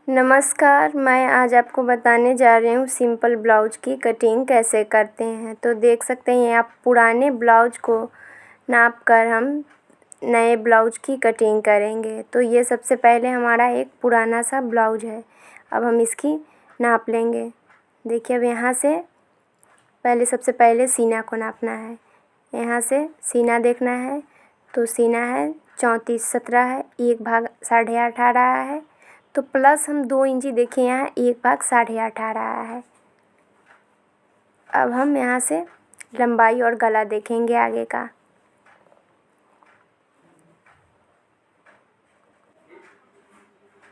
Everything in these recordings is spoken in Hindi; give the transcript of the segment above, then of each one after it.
नमस्कार, मैं आज आपको बताने जा रही हूँ सिंपल ब्लाउज की कटिंग कैसे करते हैं। तो देख सकते हैं आप पुराने ब्लाउज को नाप कर हम नए ब्लाउज की कटिंग करेंगे। तो ये सबसे पहले हमारा एक पुराना सा ब्लाउज है। अब हम इसकी नाप लेंगे। देखिए अब यहाँ से सबसे पहले सीना को नापना है। यहाँ से सीना देखना है तो सीना है 34-17 है, 1/8 आ रहा है। तो प्लस हम 2 इंची देखिए यहाँ 1/8 आ रहा है। अब हम यहाँ से लंबाई और गला देखेंगे आगे का।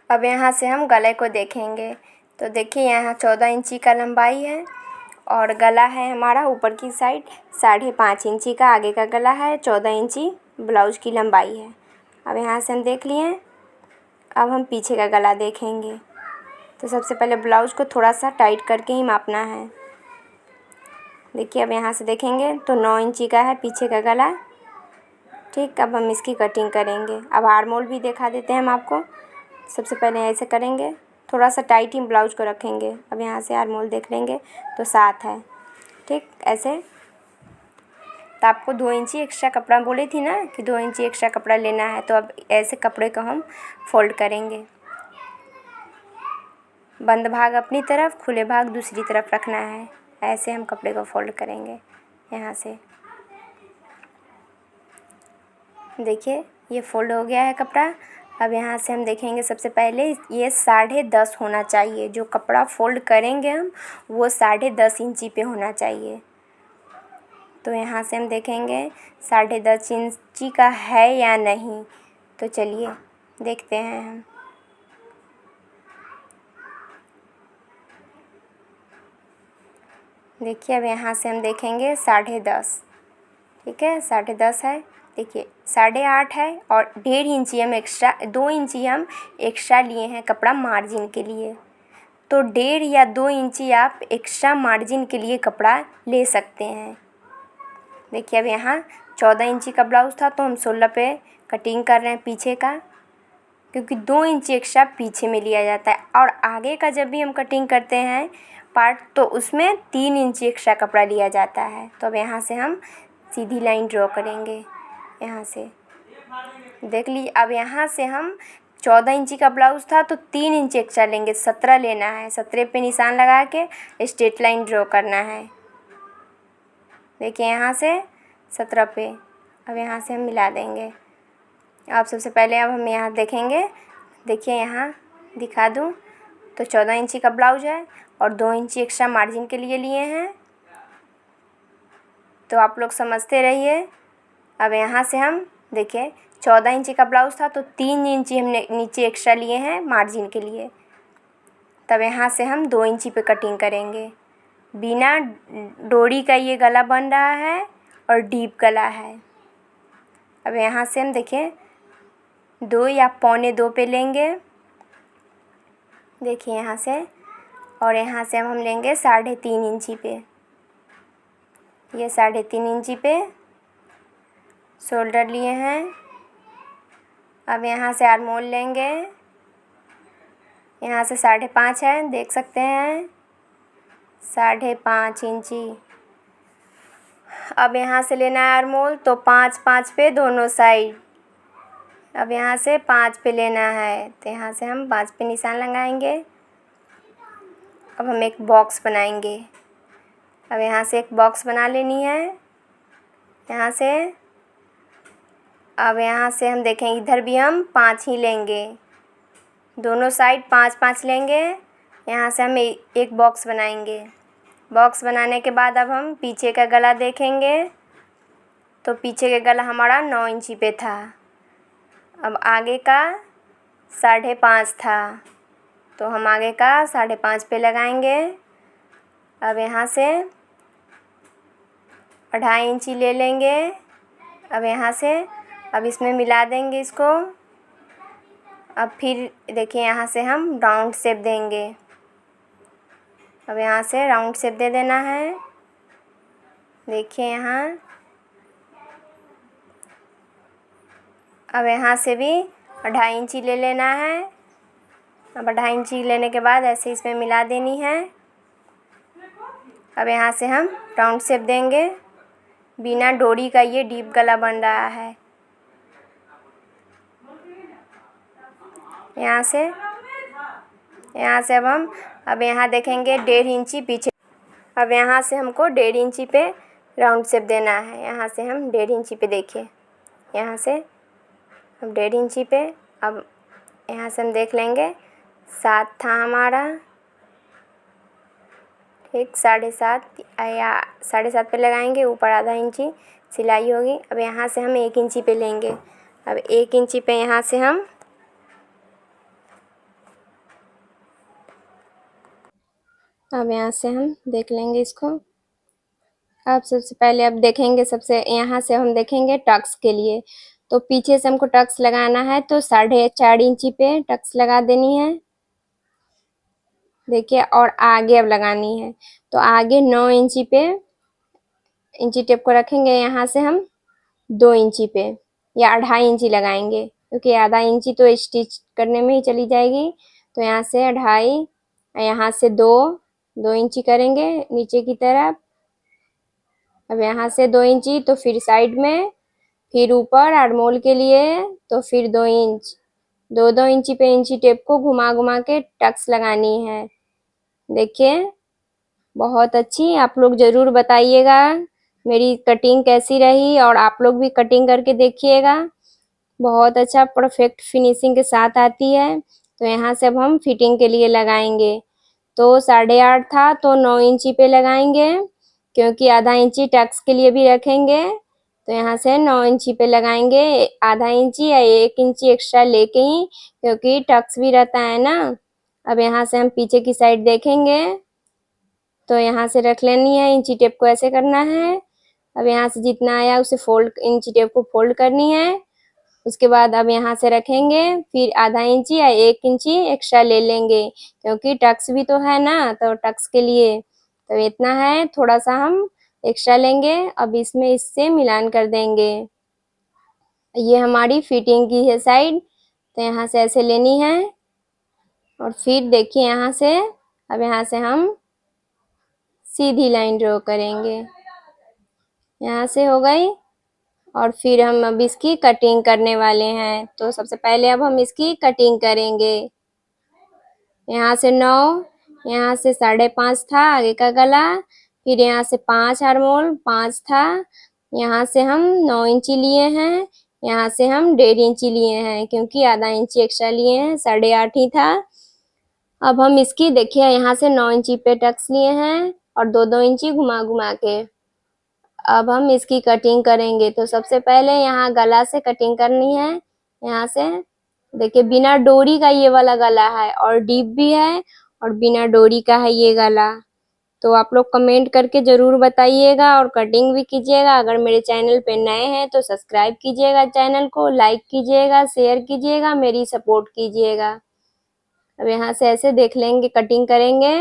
अब यहाँ से हम गले को देखेंगे तो देखिए यहाँ 14 इंची का लंबाई है और गला है हमारा ऊपर की साइड 5.5 इंची का। आगे का गला है, 14 इंची ब्लाउज की लंबाई है। अब यहाँ से हम देख लिए। अब हम पीछे का गला देखेंगे तो सबसे पहले ब्लाउज को थोड़ा सा टाइट करके ही मापना है। देखिए अब यहाँ से देखेंगे तो 9 इंची का है पीछे का गला। ठीक, अब हम इसकी कटिंग करेंगे। अब आर्म होल भी दिखा देते हैं हम आपको। सबसे पहले ऐसे करेंगे, थोड़ा सा टाइट ही ब्लाउज को रखेंगे। अब यहाँ से आर्म होल देख लेंगे तो 7 है। ठीक, ऐसे। तो आपको 2 इंची एक्स्ट्रा कपड़ा बोली थी ना कि 2 इंची एक्स्ट्रा कपड़ा लेना है। तो अब ऐसे कपड़े को हम फोल्ड करेंगे। बंद भाग अपनी तरफ, खुले भाग दूसरी तरफ रखना है। ऐसे हम कपड़े को फोल्ड करेंगे यहाँ से। देखिए ये फोल्ड हो गया है कपड़ा। अब यहाँ से हम देखेंगे सबसे पहले ये 10.5 होना चाहिए। जो कपड़ा फोल्ड करेंगे हम वो 10.5 इंची पे होना चाहिए। तो यहाँ से हम देखेंगे 10.5 इंची का है या नहीं। तो चलिए देखते हैं हम। देखिए अब यहाँ से हम देखेंगे 10.5। ठीक है, 10.5 है। देखिए 8.5 है और 1.5 इंची हम एक्स्ट्रा, 2 इंची हम एक्स्ट्रा लिए हैं कपड़ा मार्जिन के लिए। तो 1.5 या 2 इंची आप एक्स्ट्रा मार्जिन के लिए कपड़ा ले सकते हैं। देखिए अब यहाँ 14 इंची का ब्लाउज़ था तो हम 16 पे कटिंग कर रहे हैं पीछे का, क्योंकि 2 इंची एक्स्ट्रा पीछे में लिया जाता है। और आगे का जब भी हम कटिंग करते हैं पार्ट तो उसमें 3 इंची एक्स्ट्रा कपड़ा लिया जाता है। तो अब यहाँ से हम सीधी लाइन ड्रॉ करेंगे यहाँ से। देख लीजिए अब यहाँ से हम 14 इंची का ब्लाउज़ था तो 3 इंची एक्स्ट्रा लेंगे, 17 लेना है। 17 पे निशान लगा के स्ट्रेट लाइन ड्रॉ करना है। देखिए यहाँ से 17 पे अब यहाँ से हम मिला देंगे। अब सबसे पहले अब हम यहाँ देखेंगे। देखिए यहाँ दिखा दूँ तो 14 इंची का ब्लाउज है और 2 इंची एक्स्ट्रा मार्जिन के लिए लिए हैं। तो आप लोग समझते रहिए। अब यहाँ से हम देखिए 14 इंची का ब्लाउज़ था तो 3 इंची हमने नीचे एक्स्ट्रा लिए हैं मार्जिन के लिए। तब यहाँ से हम 2 इंची पे कटिंग करेंगे। बिना डोरी का ये गला बन रहा है और डीप गला है। अब यहाँ से हम देखिए 2 या 1.25 पे लेंगे। देखिए यहाँ से, और यहाँ से हम लेंगे 3.5 इंची पे। ये 3.5 इंची पे शोल्डर लिए हैं। अब यहाँ से आर्म होल लेंगे। यहाँ से 5.5 है, देख सकते हैं 5.5 इंची। अब यहाँ से लेना है आर्म होल तो 5-5 पे दोनों साइड। अब यहाँ से 5 पे लेना है तो यहाँ से हम 5 पे निशान लगाएंगे। अब हम एक बॉक्स बनाएंगे। अब यहाँ से एक बॉक्स बना लेनी है यहाँ से। अब यहाँ से हम देखेंगे इधर भी हम 5 ही लेंगे, दोनों साइड 5-5 लेंगे। यहाँ से हम एक बॉक्स बनाएंगे। बॉक्स बनाने के बाद अब हम पीछे का गला देखेंगे तो पीछे का गला हमारा 9 इंची पे था। अब आगे का 5.5 था तो हम आगे का 5.5 पे लगाएंगे। अब यहाँ से 2.5 इंची ले लेंगे। अब यहाँ से अब इसमें मिला देंगे इसको। अब फिर देखिए यहाँ से हम राउंड शेप देंगे। अब यहाँ से राउंड शेप दे देना है। देखिए यहाँ, अब यहाँ से भी 2.5 इंची ले लेना है। अब 2.5 इंची लेने के बाद ऐसे इसमें मिला देनी है। अब यहाँ से हम राउंड शेप देंगे। बिना डोरी का ये डीप गला बन रहा है। यहाँ से अब यहाँ देखेंगे 1.5 इंची पीछे। अब यहाँ से हमको 1.5 इंची पे राउंड शेप देना है। यहाँ से हम 1.5 इंची पे देखिए, यहाँ से हम 1.5 इंची पे। अब यहाँ से हम देख लेंगे 7 था हमारा, ठीक 7.5 या 7.5 पे लगाएंगे, ऊपर आधा इंची सिलाई होगी। अब यहाँ से हम 1 इंची पे लेंगे। अब 1 इंची पे यहाँ से हम देख लेंगे इसको। अब सबसे पहले अब देखेंगे, सबसे यहाँ से हम देखेंगे टक्स के लिए। तो पीछे से हमको टक्स लगाना है, तो 4.5 इंची पे टक्स लगा देनी है, देखिए। और आगे अब लगानी है, तो आगे 9 इंची पे इंची टेप को रखेंगे। यहाँ से हम 2 इंची पे या 2.5 इंची लगाएंगे, क्योंकि आधा इंची तो स्टिच करने में ही चली जाएगी। तो यहाँ से 2.5, यहाँ से 2 इंची करेंगे नीचे की तरफ। अब यहाँ से 2 इंची, तो फिर साइड में, फिर ऊपर आर्मोल के लिए तो फिर 2 इंच, 2 इंची पे इंची टेप को घुमा घुमा के टक्स लगानी है। देखिए बहुत अच्छी। आप लोग ज़रूर बताइएगा मेरी कटिंग कैसी रही, और आप लोग भी कटिंग करके देखिएगा। बहुत अच्छा परफेक्ट फिनिशिंग के साथ आती है। तो यहाँ से अब हम फिटिंग के लिए लगाएंगे। तो 8.5 था, तो 9 इंची पे लगाएंगे, क्योंकि आधा इंची टक्स के लिए भी रखेंगे। तो यहाँ से 9 इंची पे लगाएंगे, आधा इंची या 1 इंची एक्स्ट्रा लेके ही, क्योंकि टक्स भी रहता है ना। अब यहाँ से हम पीछे की साइड देखेंगे, तो यहाँ से रख लेनी है। इंची टेप को ऐसे करना है। अब यहाँ से जितना आया उसे फोल्ड, इंची टेप को फोल्ड करनी है। उसके बाद अब यहाँ से रखेंगे, फिर आधा इंची या 1 इंची एक्स्ट्रा ले लेंगे, क्योंकि टक्स भी तो है ना, तो टक्स के लिए तो इतना है, थोड़ा सा हम एक्स्ट्रा लेंगे। अब इसमें इससे मिलान कर देंगे। ये हमारी फिटिंग की है साइड, तो यहाँ से ऐसे लेनी है। और फिर देखिए यहाँ से, अब यहाँ से हम सीधी लाइन ड्रॉ करेंगे, यहाँ से हो गई। और फिर हम अब इसकी कटिंग करने वाले हैं। तो सबसे पहले अब हम इसकी कटिंग करेंगे। यहाँ से 9, यहाँ से 5.5 था आगे का गला, फिर यहाँ से 5 आर्मोल 5 था, यहाँ से हम 9 इंची लिए हैं, यहाँ से हम 1.5 इंची लिए हैं, क्योंकि आधा इंची एक्स्ट्रा लिए हैं, 8.5 ही था। अब हम इसकी देखिए यहाँ से 9 इंची पे टक्स लिए हैं और 2-2 इंची घुमा घुमा के। अब हम इसकी कटिंग करेंगे। तो सबसे पहले यहाँ गला से कटिंग करनी है। यहाँ से देखिए बिना डोरी का ये वाला गला है, और डीप भी है, और बिना डोरी का है ये गला। तो आप लोग कमेंट करके जरूर बताइएगा और कटिंग भी कीजिएगा। अगर मेरे चैनल पे नए हैं तो सब्सक्राइब कीजिएगा, चैनल को लाइक कीजिएगा, शेयर कीजिएगा, मेरी सपोर्ट कीजिएगा। अब यहाँ से ऐसे देख लेंगे, कटिंग करेंगे,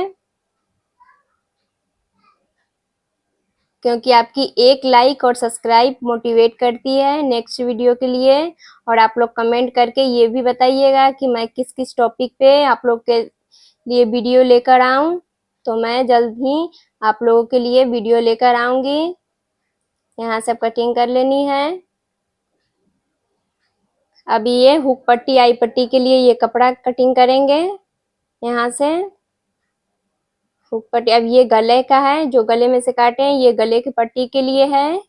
क्योंकि आपकी एक लाइक और सब्सक्राइब मोटिवेट करती है नेक्स्ट वीडियो के लिए। और आप लोग कमेंट करके ये भी बताइएगा कि मैं किस किस टॉपिक पे आप लोग के लिए वीडियो लेकर आऊं, तो मैं जल्द ही आप लोगों के लिए वीडियो लेकर आऊंगी। यहाँ सब कटिंग कर लेनी है। अभी ये हुक पट्टी आई पट्टी के लिए ये कपड़ा कटिंग करेंगे। यहाँ से हुक पट्टी, अब ये गले का है, जो गले में से काटे हैं, ये गले की पट्टी के लिए है।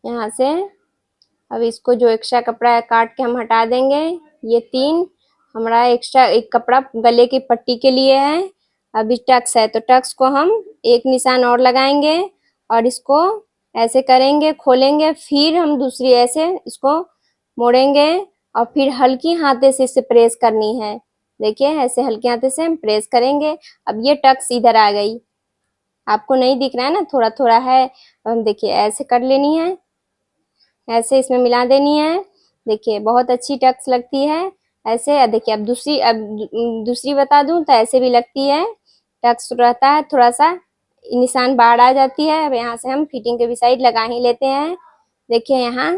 यहाँ से अब इसको जो एक्स्ट्रा कपड़ा है काट के हम हटा देंगे। ये 3 हमारा एक्स्ट्रा एक कपड़ा गले की पट्टी के लिए है। अभी टक्स है, तो टक्स को हम एक निशान और लगाएंगे, और इसको ऐसे करेंगे, खोलेंगे, फिर हम दूसरी ऐसे इसको मोड़ेंगे, और फिर हल्की हाथे से इसे प्रेस करनी है। देखिए ऐसे हल्के हाथे से हम प्रेस करेंगे। अब ये टक्स इधर आ गई, आपको नहीं दिख रहा है ना, थोड़ा थोड़ा है। देखिए ऐसे कर लेनी है, ऐसे इसमें मिला देनी है। देखिए बहुत अच्छी टक्स लगती है ऐसे। देखिए अब दूसरी बता दूं तो ऐसे भी लगती है, टक्स रहता है, थोड़ा सा निशान बाहर आ जाती है। अब यहाँ से हम फिटिंग के भी साइड लगा ही लेते हैं। देखिए यहाँ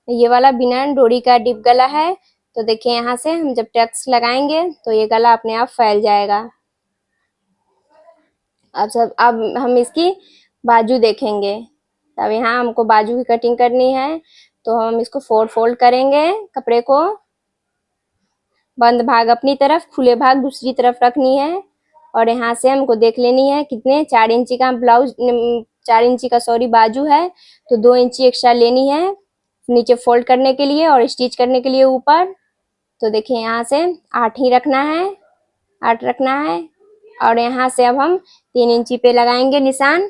ये वाला बिना डोरी का डिप गला है, तो देखिए यहाँ से हम जब टक्स लगाएंगे तो ये गला अपने आप फैल जाएगा। अब हम इसकी बाजू देखेंगे। अब यहाँ हमको बाजू की कटिंग करनी है, तो हम इसको फोल्ड करेंगे कपड़े को। बंद भाग अपनी तरफ, खुले भाग दूसरी तरफ रखनी है। और यहाँ से हमको देख लेनी है कितने 4 इंची का ब्लाउज, 4 इंची का सॉरी बाजू है, तो 2 इंची एक्स्ट्रा लेनी है नीचे फोल्ड करने के लिए और स्टिच करने के लिए ऊपर। तो देखिए यहाँ से 8 ही रखना है, 8 रखना है। और यहाँ से अब हम 3 इंची पे लगाएंगे निशान।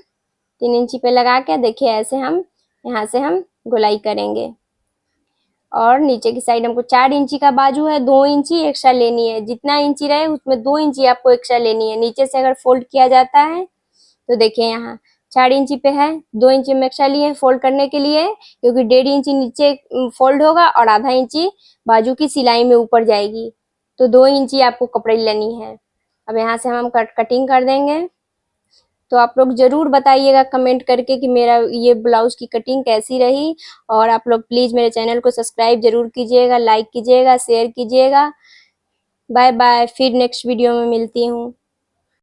3 इंची पे लगा के देखिए ऐसे हम यहाँ से हम गोलाई करेंगे। और नीचे की साइड हमको 4 इंची का बाजू है, 2 इंची एक्स्ट्रा लेनी है। जितना इंची रहे उसमें 2 इंची आपको एक्स्ट्रा लेनी है। नीचे से अगर फोल्ड किया जाता है तो देखिए यहाँ 4 इंची पे है, 2 इंची में एक्स्ट्रा लिए फोल्ड करने के लिए, क्योंकि 1.5 इंची नीचे फोल्ड होगा और आधा इंची बाजू की सिलाई में ऊपर जाएगी, तो 2 इंची आपको कपड़े लेनी है। अब यहाँ से हम कटिंग कर देंगे। तो आप लोग जरूर बताइएगा कमेंट करके कि मेरा ये ब्लाउज की कटिंग कैसी रही। और आप लोग प्लीज मेरे चैनल को सब्सक्राइब जरूर कीजिएगा, लाइक कीजिएगा, शेयर कीजिएगा। बाय बाय, फिर नेक्स्ट वीडियो में मिलती हूँ।